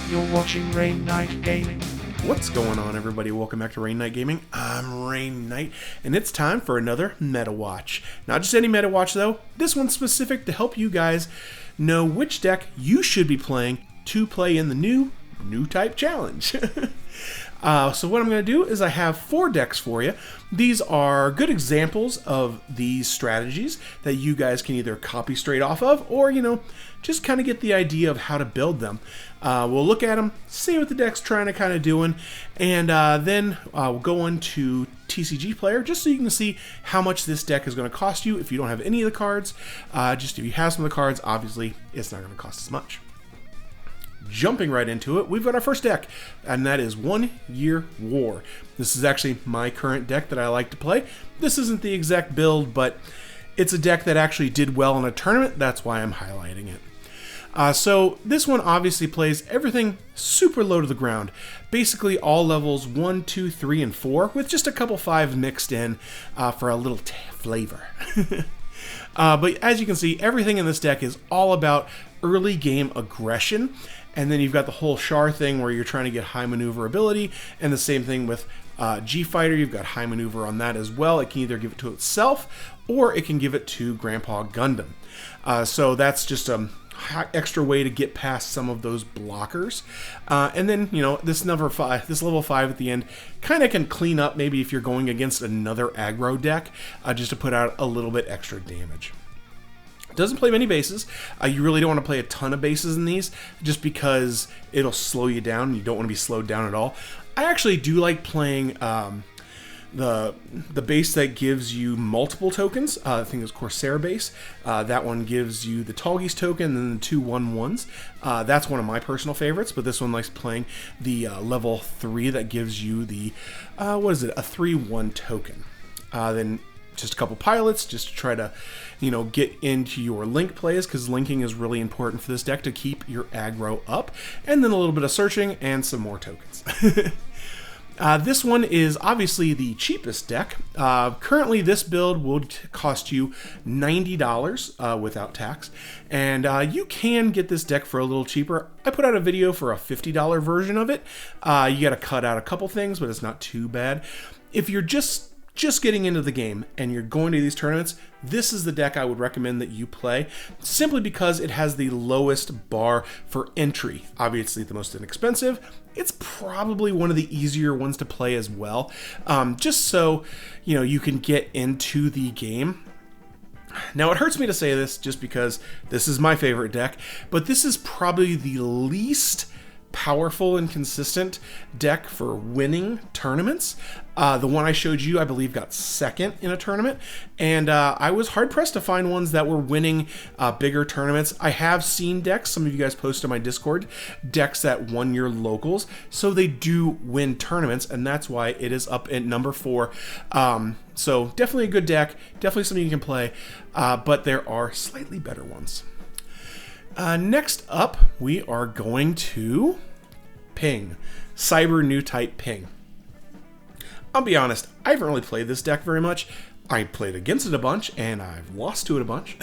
You're watching Rain Knight Gaming. What's going on, everybody? Welcome back to Rain Knight Gaming. I'm Rain Knight, and it's time for another Meta Watch. Not just any Meta Watch, though. This one's specific to help you guys know which deck you should be playing to play in the new Newtype challenge. So what I'm going to do is I have 4 decks for you. These are good examples of these strategies that you guys can either copy straight off of or, just kind of get the idea of how to build them. We'll look at them, see what the deck's trying to kind of doing, and then we'll go into TCG Player just so you can see how much this deck is going to cost you if you don't have any of the cards. Just if you have some of the cards, obviously it's not going to cost as much. Jumping right into it, we've got our first deck, and that is 1 Year War. This is actually my current deck that I like to play. This isn't the exact build, but it's a deck that actually did well in a tournament. That's why I'm highlighting it. So this one obviously plays everything super low to the ground. Basically all levels 1, 2, 3, and 4, with just a couple 5 mixed in for a little flavor. But as you can see, everything in this deck is all about early game aggression. And then you've got the whole Char thing where you're trying to get high maneuverability, and the same thing with G-Fighter. You've got high maneuver on that as well. It can either give it to itself, or it can give it to Grandpa Gundam. So that's just a extra way to get past some of those blockers. And then, this level 5 at the end kind of can clean up maybe if you're going against another aggro deck, just to put out a little bit extra damage. Doesn't play many bases. You really don't want to play a ton of bases in these just because it'll slow you down. You don't want to be slowed down at all. I actually do like playing the base that gives you multiple tokens. I think it's Corsair base. That one gives you the Tallgeese token and then the 2 1/1s. That's one of my personal favorites, but this one likes playing the level 3 that gives you the, a 3/1 token. Then just a couple pilots just to try to, get into your link plays, because linking is really important for this deck to keep your aggro up, and then a little bit of searching and some more tokens. This one is obviously the cheapest deck. Currently, this build would cost you $90 without tax, and you can get this deck for a little cheaper. I put out a video for a $50 version of it. You got to cut out a couple things, but it's not too bad. If you're just getting into the game and you're going to these tournaments, this is the deck I would recommend that you play, simply because it has the lowest bar for entry. Obviously the most inexpensive. It's probably one of the easier ones to play as well, just so you can get into the game. Now, it hurts me to say this just because this is my favorite deck, but this is probably the least powerful and consistent deck for winning tournaments. The one I showed you, I believe, got second in a tournament, and I was hard-pressed to find ones that were winning bigger tournaments. I have seen decks, some of you guys post on my Discord, decks that won your locals, so they do win tournaments, and that's why it is up at number 4. So definitely a good deck, definitely something you can play, but there are slightly better ones. Next up, we are going to Ping, Cyber Newtype Ping. I'll be honest, I haven't really played this deck very much. I played against it a bunch, and I've lost to it a bunch.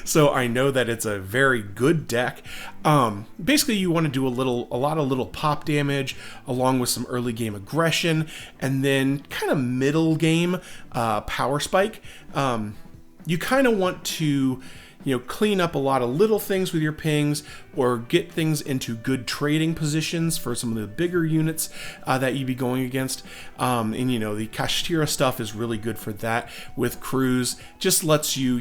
So I know that it's a very good deck. Basically, you want to do a lot of little pop damage, along with some early game aggression, and then kind of middle game power spike. You kind of want to clean up a lot of little things with your pings, or get things into good trading positions for some of the bigger units that you'd be going against. And the Kashtira stuff is really good for that with crews. Just lets you,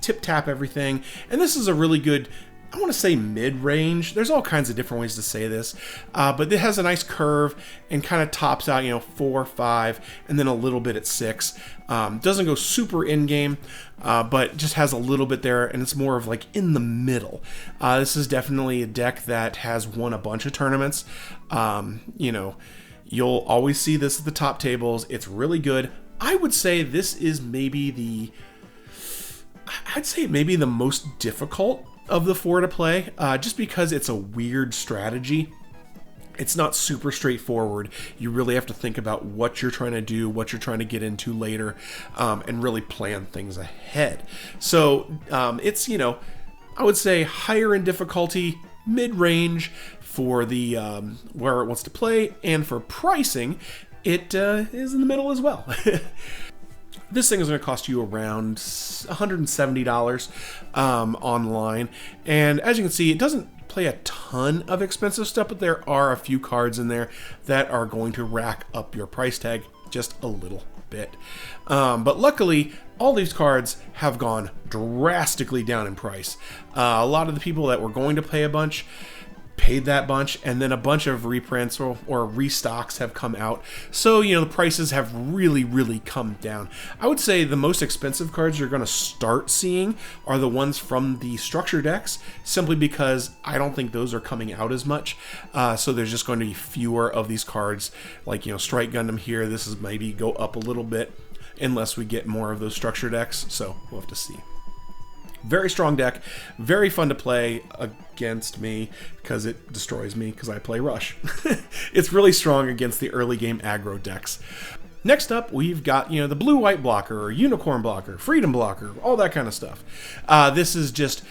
tip-tap everything. And this is a really good, I want to say mid-range. There's all kinds of different ways to say this. But it has a nice curve and kind of tops out, 4, 5, and then a little bit at 6. Doesn't go super in-game, but just has a little bit there, and it's more of like in the middle. This is definitely a deck that has won a bunch of tournaments. You'll always see this at the top tables. It's really good. I would say this is maybe the most difficult of the 4 to play, just because it's a weird strategy. It's not super straightforward. You really have to think about what you're trying to do, what you're trying to get into later, and really plan things ahead. So it's, I would say higher in difficulty, mid-range, for the where it wants to play, and for pricing, it is in the middle as well. This thing is going to cost you around $170 online, and as you can see, it doesn't play a ton of expensive stuff, but there are a few cards in there that are going to rack up your price tag just a little bit. But luckily, all these cards have gone drastically down in price. A lot of the people that were going to pay a bunch paid that bunch, and then a bunch of reprints or restocks have come out. So, the prices have really come down. I would say the most expensive cards you're going to start seeing are the ones from the structure decks, simply because I don't think those are coming out as much. So there's just going to be fewer of these cards, like, Strike Gundam here. This is maybe go up a little bit unless we get more of those structure decks. So we'll have to see. Very strong deck, very fun to play against me because it destroys me because I play Rush. It's really strong against the early game aggro decks. Next up, we've got, the blue-white blocker, or unicorn blocker, freedom blocker, all that kind of stuff. This is just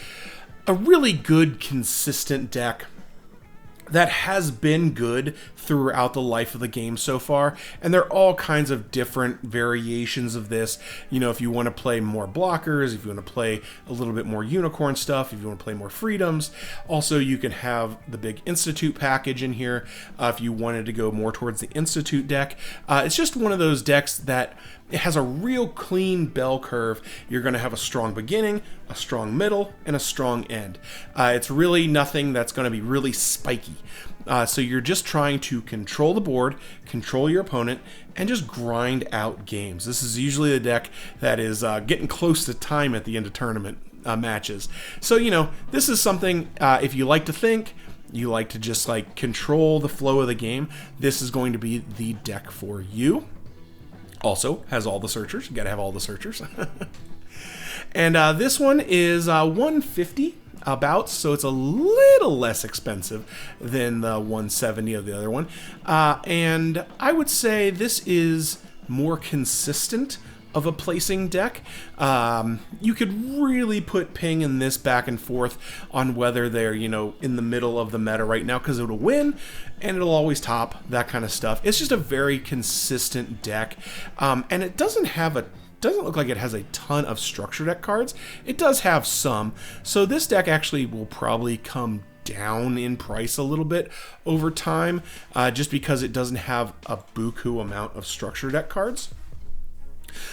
a really good, consistent deck that has been good throughout the life of the game so far, and there are all kinds of different variations of this. If you want to play more blockers, if you want to play a little bit more unicorn stuff, if you want to play more freedoms. Also, you can have the big institute package in here if you wanted to go more towards the institute deck. It's just one of those decks that it has a real clean bell curve. You're going to have a strong beginning, a strong middle, and a strong end. It's really nothing that's going to be really spiky. So you're just trying to control the board, control your opponent, and just grind out games. This is usually the deck that is getting close to time at the end of tournament matches. So, this is something, if you like to think, you like to just control the flow of the game, this is going to be the deck for you. Also has all the searchers. You gotta have all the searchers. And this one is $150 about, so it's a little less expensive than the $170 of the other one. And I would say this is more consistent of a placing deck. You could really put ping in this back and forth on whether they're, in the middle of the meta right now, because it'll win and it'll always top, that kind of stuff. It's just a very consistent deck. And it doesn't look like it has a ton of structure deck cards. It does have some. So this deck actually will probably come down in price a little bit over time, just because it doesn't have a buku amount of structure deck cards.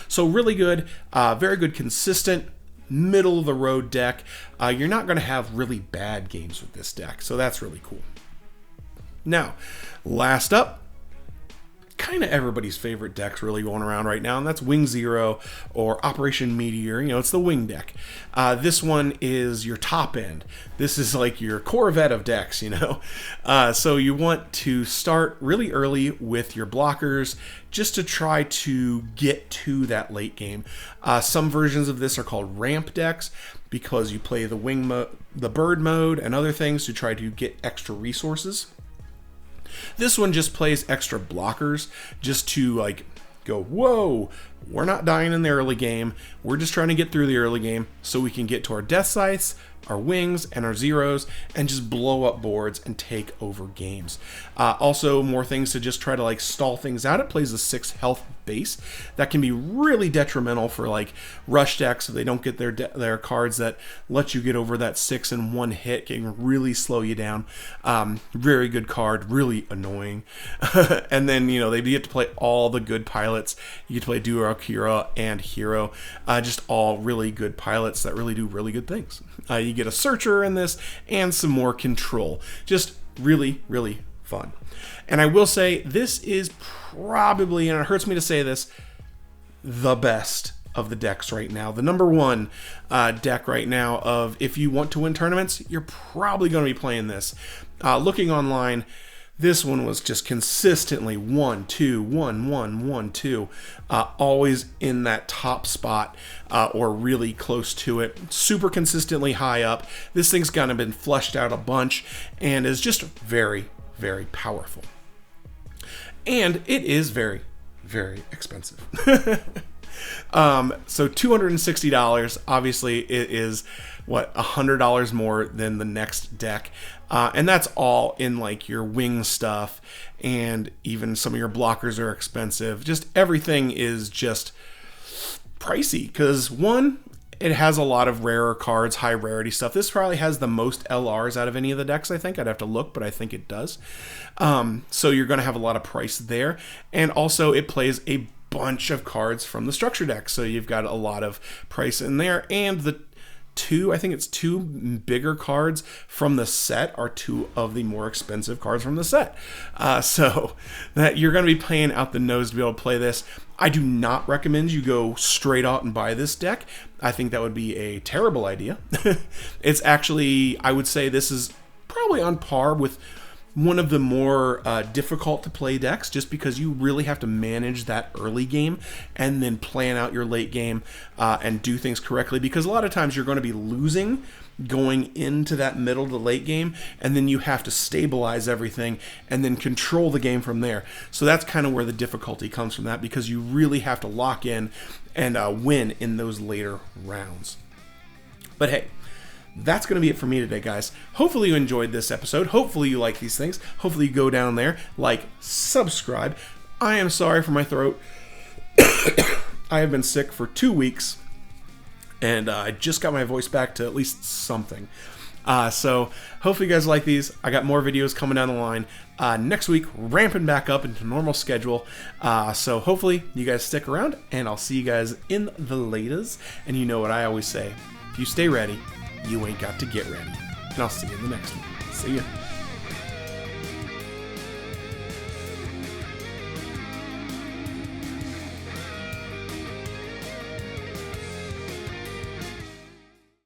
So really good, very good, consistent, middle of the road deck. You're not going to have really bad games with this deck, so that's really cool. Now, last up, kind of everybody's favorite decks really going around right now, and that's Wing Zero or Operation Meteor. It's the wing deck. This one is your top end. This is like your Corvette of decks, So you want to start really early with your blockers just to try to get to that late game. Some versions of this are called ramp decks because you play the the bird mode and other things to try to get extra resources. This one just plays extra blockers just to go, whoa, we're not dying in the early game. We're just trying to get through the early game so we can get to our death sites, our wings, and our zeros, and just blow up boards and take over games. Also, more things to just try to stall things out. It plays a 6 health base. That can be really detrimental for rush decks if they don't get their cards that let you get over that 6 in one hit. Can really slow you down. Very good card, really annoying. And then they get to play all the good pilots. You get to play Duo, Kira, and Hero. Just all really good pilots that really do really good things. You get a searcher in this and some more control. Just really fun. And I will say, this is probably, and it hurts me to say this, the best of the decks right now. The number one deck right now of, if you want to win tournaments, you're probably going to be playing this. Looking online, this one was just consistently 1, 2, 1, 1, 1, 2, always in that top spot or really close to it. Super consistently high up. This thing's kind of been fleshed out a bunch and is just very powerful. And it is very expensive. So $260, obviously it is $100 more than the next deck. And that's all in like your wing stuff, and even some of your blockers are expensive. Just everything is just pricey because one, it has a lot of rarer cards, high rarity stuff. This probably has the most LRs out of any of the decks, I think. I'd have to look, but I think it does. So you're going to have a lot of price there. And also it plays a bunch of cards from the structure deck. So you've got a lot of price in there. And the I think it's two bigger cards from the set are two of the more expensive cards from the set. So that you're going to be paying out the nose to be able to play this. I do not recommend you go straight out and buy this deck. I think that would be a terrible idea. It's actually, I would say this is probably on par with one of the more difficult to play decks, just because you really have to manage that early game and then plan out your late game and do things correctly, because a lot of times you're going to be losing going into that middle to late game, and then you have to stabilize everything and then control the game from there. So that's kind of where the difficulty comes from that, because you really have to lock in and win in those later rounds. But hey, that's going to be it for me today, guys. Hopefully you enjoyed this episode. Hopefully you like these things. Hopefully you go down there, like, subscribe. I am sorry for my throat. I have been sick for 2 weeks, and I just got my voice back to at least something. So hopefully you guys like these. I got more videos coming down the line. Next week, ramping back up into normal schedule. So hopefully you guys stick around, and I'll see you guys in the laters. And you know what I always say, if you stay ready, you ain't got to get ready. And I'll see you in the next one. See ya.